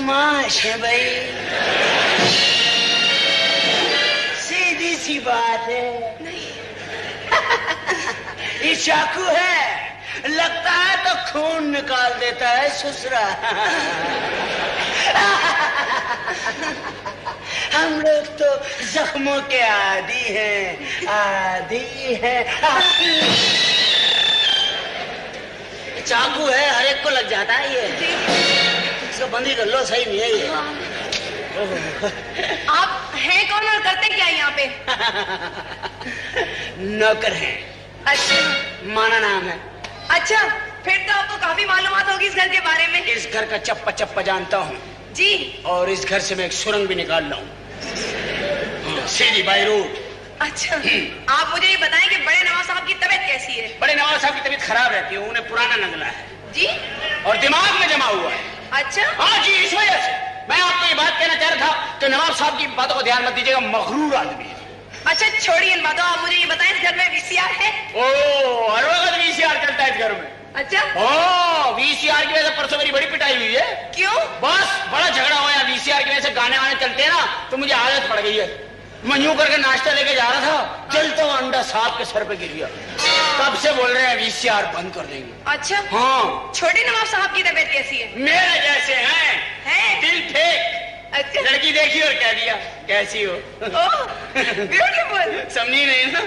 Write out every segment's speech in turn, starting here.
बदमाश है भाई, सीधी सी बात है। नहीं। ये चाकू है, लगता है तो खून निकाल देता है ससुरा। हम लोग तो जख्मों के आदी हैं, आदी हैं। चाकू है, हर एक को लग जाता है ये। इसको बंदी कर लो, सही नहीं है ये। आप हैं कौन और करते क्या यहाँ पे? नौकर हैं। अच्छा, माना नाम है। अच्छा, फिर तो आपको काफी मालूमात होगी इस घर के बारे में। इस घर का चप्पा चप्पा जानता हूँ जी। और इस घर से मैं एक सुरंग भी निकाल लाऊं, सीधी बाई रोड। अच्छा, आप मुझे ये बताएं कि बड़े नवाब साहब की तबीयत कैसी है? बड़े नवाब साहब की तबीयत खराब रहती है, उन्हें पुराना नगला है जी। और दिमाग में जमा हुआ है। अच्छा। हाँ जी, इस वजह से मैं आपको ये बात कहना चाह रहा था कि नवाब साहब की बातों को ध्यान मत दीजिएगा, मगरूर आदमी है। अच्छा, छोड़िए इन बातों, आप मुझे ये बताएं इस घर में वीसीआर है? ओ, हर वक्त वीसीआर चलता है इस घर में। अच्छा। ओ, वीसीआर की वजह से परसों मेरी बड़ी पिटाई हुई है। क्यों? बस बड़ा झगड़ा हुआ, वीसीआर की वजह से गाने वाने चलते हैं ना, तो मुझे आदत पड़ गई है। मैं यूं करके नाश्ता लेके जा रहा था, जलता हुआ अंडा साहब के सर पे गिर गया। तब से बोल रहे हैं वीसीआर बंद कर देंगे। अच्छा। हाँ। छोटे नवाब साहब की तबीयत कैसी है? मेरे जैसे हैं, दिल फेंक। अच्छा। लड़की देखी और कह दिया कैसी हो। ब्यूटीफुल। समझी नहीं ना?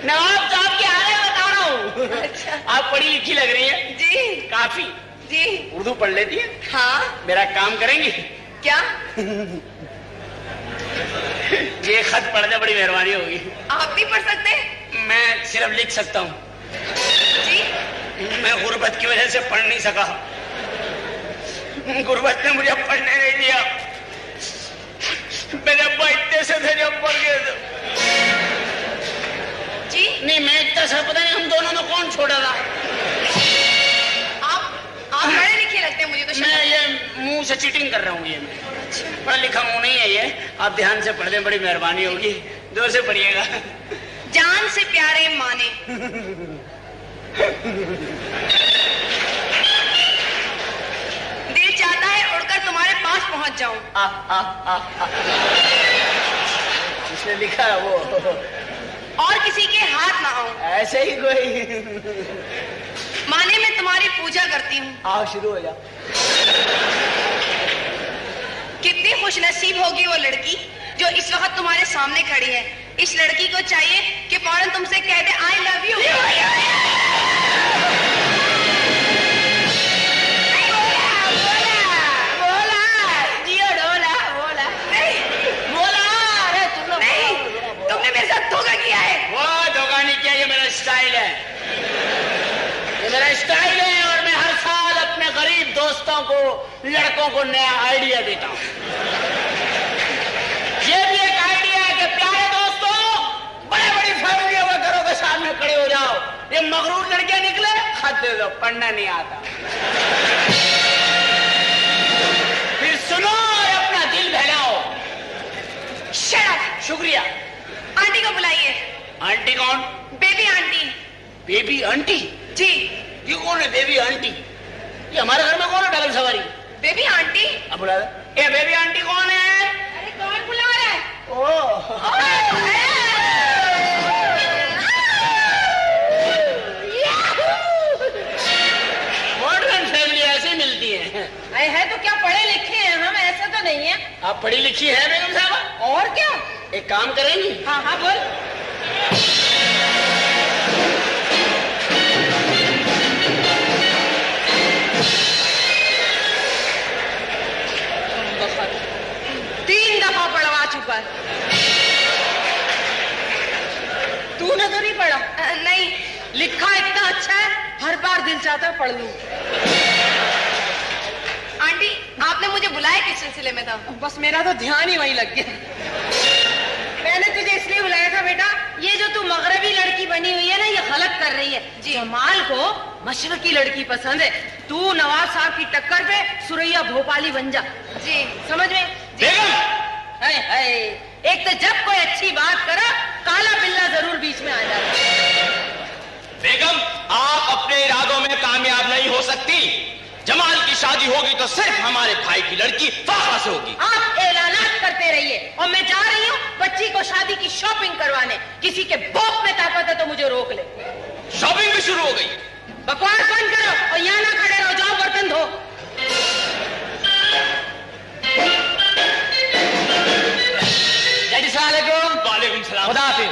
नवाब साहब की हालत बता रहा हूँ। अच्छा। आप पढ़ी लिखी लग रही है जी। काफी। जी। उर्दू पढ़ लेती है? हाँ। मेरा काम करेंगी? क्या? ये खत पढ़ने बड़ी मेहरबानी होगी। आप नहीं पढ़ सकते? मैं सिर्फ लिख सकता हूँ जी। मैं गुर्बत की वजह से पढ़ नहीं सका, गुर्बत ने मुझे पढ़ने नहीं दिया। मेरे अब्बा इतने से थे जब पढ़ गए थे। जी। नहीं, मैं इतना सा पता नहीं हम दोनों ने कौन छोड़ा था। आप पढ़े लिखे लगते हैं मुझे तो। मैं ये मुंह से चीटिंग कर रहा हूँ, ये मैं पढ़ा लिखा मुंह नहीं है ये। आप ध्यान से पढ़ दें, बड़ी मेहरबानी होगी। जोर से पढ़िएगा। जान से प्यारे माने। दिल चाहता है उड़कर तुम्हारे पास पहुंच जाऊं। इसने लिखा है वो। और किसी के हाथ ना आऊं। ऐसे ही कोई। माने मैं तुम्हारी पूजा करती हूँ। आओ शुरू हो जाओ। कितनी खुशनसीब होगी वो लड़की जो इस वक्त तुम्हारे सामने खड़ी है। इस लड़की को चाहिए कि फौरन तुमसे कह दे आई लव यू। तुमने मेरे साथ धोखा किया है। वो धोखा नहीं किया, ये मेरा स्टाइल है। ये मेरा स्टाइल है और मैं हर साल अपने गरीब दोस्तों को, लड़कों को नया आइडिया देता हूँ। ये भी एक आइडिया है कि प्यारे दोस्तों, बड़े बड़ी फैमिलियों के घरों के सामने खड़े हो जाओ। ये मगरूर लड़कियां निकले, खत दे दो, पढ़ना नहीं आता। फिर सुनो और अपना दिल बहलाओ। Shut up. शुक्रिया। आंटी को बुलाइए। आंटी कौन? Baby aunty. Baby aunty? जी। ये कौन है बेबी आंटी? ये हमारे घर में कौन है डबल सवारी? Baby aunty. अब बुला दे। ये बेबी आंटी कौन है? अरे कौन बुला रहा है? मॉडर्न फैमिली ऐसी मिलती है। है तो क्या पढ़े लिखे हैं हम, ऐसा तो नहीं है। आप पढ़ी लिखी है बेगम साहब? और क्या? एक काम करेंगी? हाँ हाँ बोल। तीन दफा पढ़वा चुका है। तूने तो नहीं पढ़ा? नहीं। लिखा इतना अच्छा है, हर बार दिल चाहता है पढ़ लूं। आंटी, आपने मुझे बुलाया किस सिलसिले में था? बस मेरा तो ध्यान ही वहीं लग गया। मैंने तुझे इसलिए बुलाया था बेटा, ये जो तू मगरबी लड़की बनी हुई है ना, ये गलत कर रही है। जमाल को मशरकी लड़की पसंद है। तू नवाब साहब की टक्कर पे सुरैया भोपाली बन जा। जी समझ में? बेगम! एक तो जब कोई अच्छी बात करा, काला बिल्ला जरूर बीच में आ जाता। बेगम, आप अपने इरादों में कामयाब नहीं हो सकती। जमाल की शादी होगी तो सिर्फ हमारे भाई की लड़की फाखरा से होगी। आप ऐलानात करते रहिए और मैं जा रही हूँ बच्ची को शादी की शॉपिंग करवाने। किसी के बोक में ताकत है तो मुझे रोक ले। शॉपिंग भी शुरू हो गई। बकवास बंद करो और यहाँ ना खड़े रहो, जाओ बर्तन धो। डैडी सलाम अलैकुम। वालेकुम सलाम। खुदा हाफिज।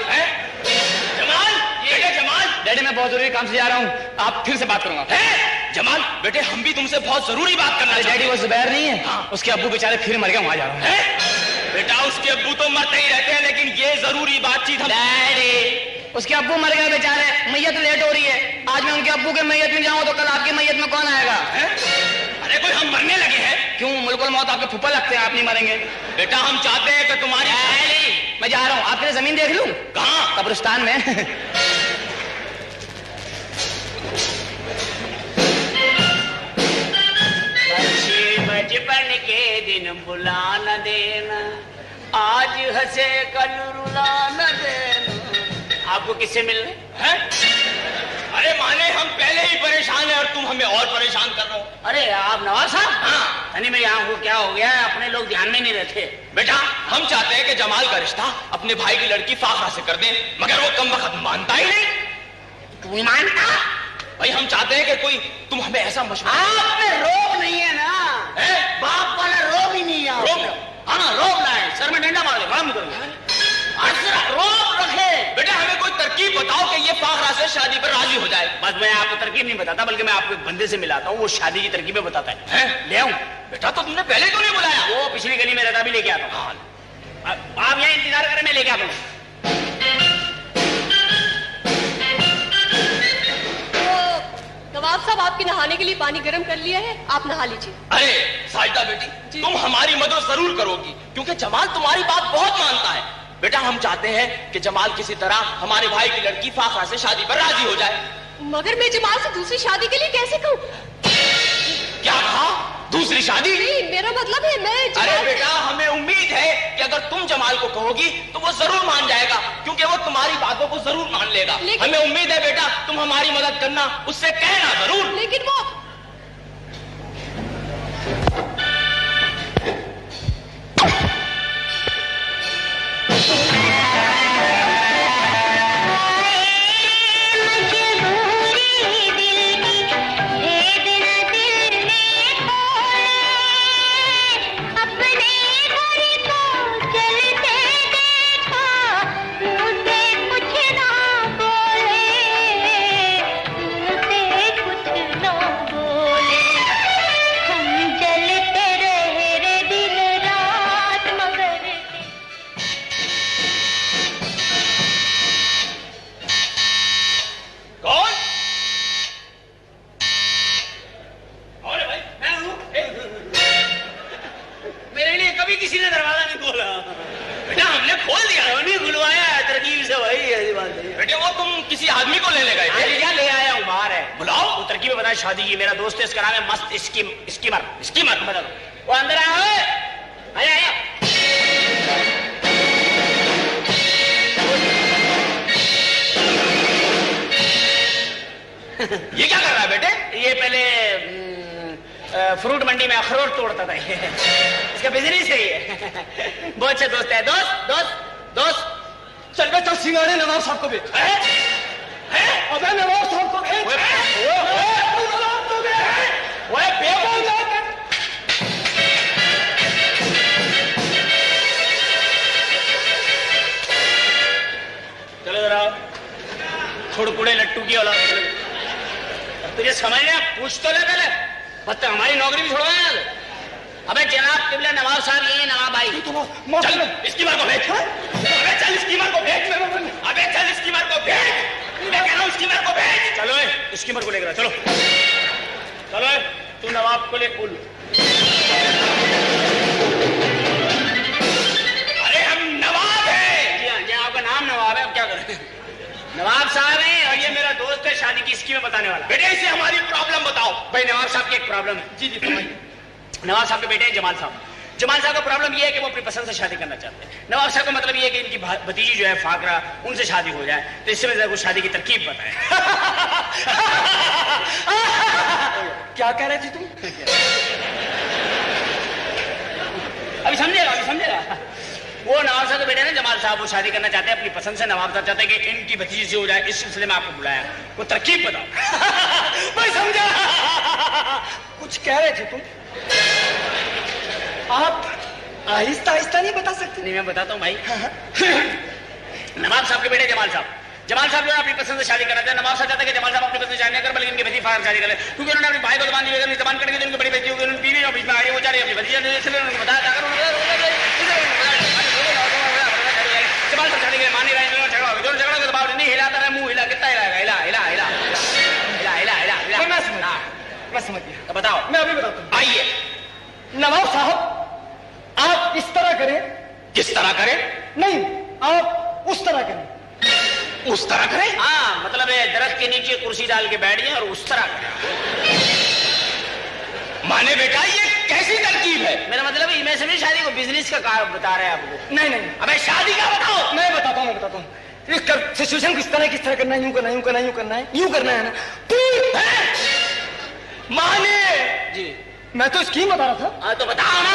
जमाल, बेटे जमाल। डैडी मैं बहुत जरूरी काम से जा रहा हूँ, आप फिर से बात करूंगा। जमाल बेटे हम भी तुमसे बहुत जरूरी बात करना चाहते हैं। डैडी वो जुबैर नहीं है? हाँ। उसके अब्बू बेचारे फिर मर गए, वहां जा रहा हूँ। बेटा उसके अब्बू तो मरते ही रहते हैं, लेकिन ये जरूरी बातचीत हम। डैडी उसके अब्बू मर गए बेचारे, मैयत लेट हो रही है। आज मैं उनके अब्बू के मैयत में जाऊँ तो कल आपकी मैयत में कौन आएगा? अरे कोई हम मरने लगे हैं? क्यों, मुल्कुल मौत आपके फुप्पा लगते हैं, आप नहीं मरेंगे। बेटा हम चाहते हैं कि तुम्हारी। मैं जा रहा हूँ, आपके लिए जमीन देख लूं? कहाँ? कब्रिस्तान में। बचपन के दिन बुला न देना, आज हंसे कल रुला न देना। आपको किससे मिलने हैं? अरे माने हम पहले ही परेशान हैं और तुम हमें और परेशान कर रहे हो। अरे आप नवाज साहब? हाँ। यानी मैं यहाँ हूँ, क्या हो गया है? अपने लोग ध्यान में नहीं रहते। बेटा हम चाहते हैं कि जमाल का रिश्ता अपने भाई की लड़की फाखरा से कर दें, मगर वो कम वक्त मानता ही नहीं। तू नहीं मानता? भाई हम चाहते हैं कि कोई तुम हमें ऐसा मशवरा। आप में रोग नहीं है ना? है? बाप वाला रोग ही नहीं है। रोग? हाँ रोग ना है, सर में डंडा मार दे, काम करो। रोग रखे। बेटा हमें कोई तरकीब बताओ कि ये फाखरा से शादी पर राजी हो जाए। बस मैं आपको तरकीब नहीं बताता, बल्कि मैं आपको एक बंदे से मिलाता हूँ, वो शादी की तरकीबें बताता है। ले आऊं? बेटा तो तुमने पहले क्यों नहीं बुलाया? वो पिछली गली में रहता, भी लेके आता हूँ। आप यहाँ इंतजार करें, मैं लेके आता हूँ। नवाब साहब आपके नहाने के लिए पानी गर्म कर लिया है, आप नहा लीजिए। अरे साजिदा बेटी तुम हमारी मदद जरूर करोगी, क्योंकि जमाल तुम्हारी बात बहुत मानता है। बेटा हम चाहते हैं कि जमाल किसी तरह हमारे भाई की लड़की फाखरा से शादी पर राजी हो जाए। मगर मैं जमाल से दूसरी शादी के लिए कैसे कहूँ? क्या कहा? दूसरी शादी? नहीं, मेरा मतलब है मैं अरे बेटा हमें उम्मीद है कि अगर तुम जमाल को कहोगी तो वो जरूर मान जाएगा, क्योंकि वो तुम्हारी बातों को जरूर मान लेगा। हमें उम्मीद है बेटा तुम हमारी मदद करना, उससे कहना जरूर। लेकिन वो शादी की मेरा दोस्त है, इसका नाम है मस्त स्कीमर। वो अंदर आया। आया ये क्या कर रहा है बेटे? ये पहले फ्रूट मंडी में अखरोट तोड़ता था। इसका बिजनेस है ये। बहुत अच्छा दोस्त है। दोस्त चल बेटा सिंगाड़े नवाब साहब को भेज। अबे नवाब साहब को भेज। चलो जरा खुड़कुड़े लट्टू की औलाद, तुझे समझ में पूछ तो ले पहले, बस हमारी नौकरी भी छोड़वाया। अबे जनाब किबला नवाब साहब, ये नवाब भाई। चल स्कीमर को भेज। अबे चल स्कीमर को भेज। अबे चल स्कीमर को भेज। मैं कह रहा हूँ स्कीमर को भेज। चलो स्कीमर को लेकर चलो। तू नवाब को ले कुल। अरे हम नवाब हैं। जी हाँ, आपका नाम नवाब है, अब क्या करें? नवाब साहब हैं और ये मेरा दोस्त है, शादी की स्कीमें बताने वाला। बेटे इसे हमारी प्रॉब्लम बताओ। भाई नवाब साहब की एक प्रॉब्लम है। जी बताइए। नवाब साहब के बेटे हैं जमाल साहब। जमाल साहब का प्रॉब्लम ये है कि वो अपनी पसंद से शादी करना चाहते हैं। नवाब साहब का मतलब ये है कि इनकी भतीजी जो है फाकरा, उनसे शादी हो जाए। तो इससे मैं कुछ शादी की तरकीब बताएं। क्या कह रहे थे तुम? अभी समझेगा। वो नवाब साहब के बेटे ना जमाल साहब, वो शादी करना चाहते हैं अपनी पसंद से। नवाब साहब चाहते हैं कि इनकी भतीजी से हो जाए, इस सिलसिले में आपको बुलाया। वो तरकीब बताओ। मैं समझा। कुछ कह रहे थे तुम? आप आहिस्ता आहिस्ता नहीं बता सकते? नहीं, मैं बताता हूँ भाई। नवाब साहब के बेटे जमाल साहब जो है अपनी पसंद से शादी करना चाहते हैं। नवाब साहब चाहते हैं कि जमाल साहब अपनी पसंद से शादी कर, बल्कि इनकी भतीजी फार शादी करे, क्योंकि उन्होंने अपने भाई को जबान दी, अगर जबान करेंगे तो उनकी बड़ी बेटी होगी, उन्होंने बीवी और बीच में आ रही है, वो चाह रही है अपनी भतीजी, इसलिए उन्होंने बताया जमाल साहब शादी के मान नहीं रहे, झगड़ा हो गया। झगड़ा के दबाव नहीं हिलाता रहे, मुंह हिला, कितना हिलाएगा? हिला हिला हिला हिला हिला हिला हिला। मैं समझ गया। तो बताओ। मैं अभी बताता हूँ। आइए। नवाब साहब, आप इस तरह करें। किस तरह करें? नहीं, आप उस तरह करें। उस तरह करें? हाँ, मतलब दरख्त के नीचे कुर्सी डाल के बैठ जाए और उस तरह करें। माने बेटा ये कैसी तरकीब है? मेरा मतलब मैं समझी शादी को बिजनेस का काम बता रहे हैं आपको। नहीं नहीं, अबे शादी का बताओ। मैं बताता हूँ। सिचुएशन किस तरह करना है, यूं करना है, यूं करना है, यूं करना है, यूं करना है ना। माने जी, मैं तो स्कीम बता रहा था। हाँ तो बताओ ना।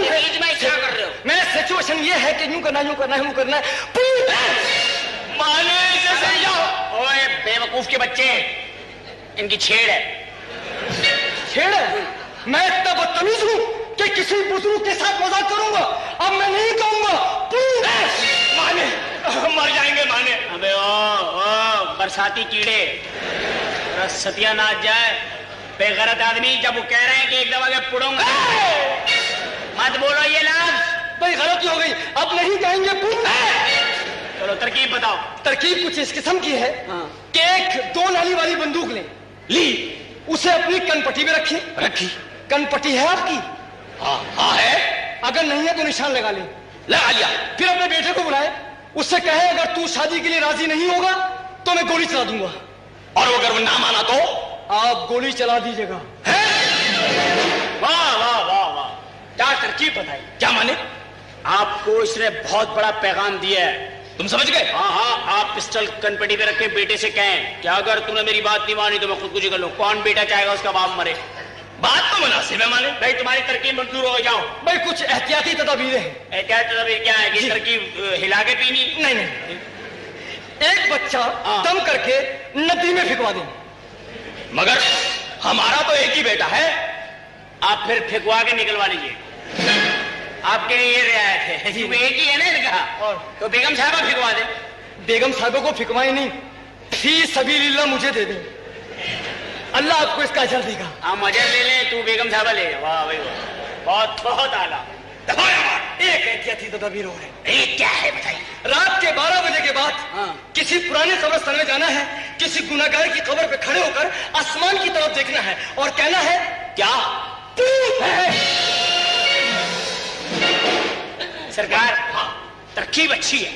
बीच में क्या कर रहे हो? मैं सिचुएशन ये है कि यूं करना है, यूं करना है, यूं करना है। माने से समझाओ। ओए बेवकूफ के बच्चे, इनकी छेड़ है। छेड़ है? मैं इतना बदतमीज हूं कि किसी बुजुर्ग के साथ मजाक करूंगा? अब मैं नहीं कहूंगा। माने मर जाएंगे माने। अबे ओ बरसाती कीड़े, सत्यानाश जाए बेगैरत आदमी। जब वो कह रहे हैं कि एकदम आगे पुड़ूंगा, मत बोलो ये लफ्ज। भाई गलती हो गई, अब नहीं कहेंगे। चलो तरकीब बताओ। तरकीब कुछ इस किस्म की है कि एक 2 नाली वाली बंदूक ली, उसे अपनी कनपट्टी में रखी। कनपट्टी है आपकी? हाँ है। अगर नहीं है तो निशान लगा ले। लगा लिया। फिर अपने बेटे को बुलाए, उससे कहे अगर तू शादी के लिए राजी नहीं होगा तो मैं गोली चला दूंगा, और अगर वो ना माना तो आप गोली चला दीजिएगा। वाह वाह वाह वाह, क्या तरकीब बताई। क्या माने? आपको इसने बहुत बड़ा पैगाम दिया है, तुम समझ गए? हाँ, आप पिस्टल कनपट्टी पे रखे बेटे से कहें कि अगर तूने मेरी बात नहीं मानी तो मैं खुदकुशी कर लूं। कौन बेटा चाहेगा उसका बाप मरे? बात तो मुनासिब है माने। भाई तुम्हारी तरकीब मंजूर हो जाओ। भाई कुछ एहतियाती तदबीरें हैं। एहतियाती तदबीर क्या है? कि तरकीब हिला के पीनी? नहीं, एक बच्चा दम करके नदी में फेंकवा दें। मगर हमारा तो एक ही बेटा है। आप फिर फेंकवा के निकलवा लीजिए, आपके ये रियायत है। एक ही है ना इनका, और तो बेगम साहबा फेंकवा दे। बेगम साहबों को फेंकवाई नहीं, फी सबीलिल्लाह मुझे दे दें, अल्लाह आपको इसका अजर देगा। हम अजर ले ले, तू बेगम साहबा ले। वाह भाई वाह, बहुत बहुत आला। एक एहतियाती तदबीर हो रही। एक क्या है बताइए? रात के 12 बजे के बाद किसी पुराने कब्रिस्तान में जाना है, किसी गुनाहगार की कब्र पे खड़े होकर आसमान की तरफ देखना है और कहना है क्या? सरकार, तरकीब अच्छी है।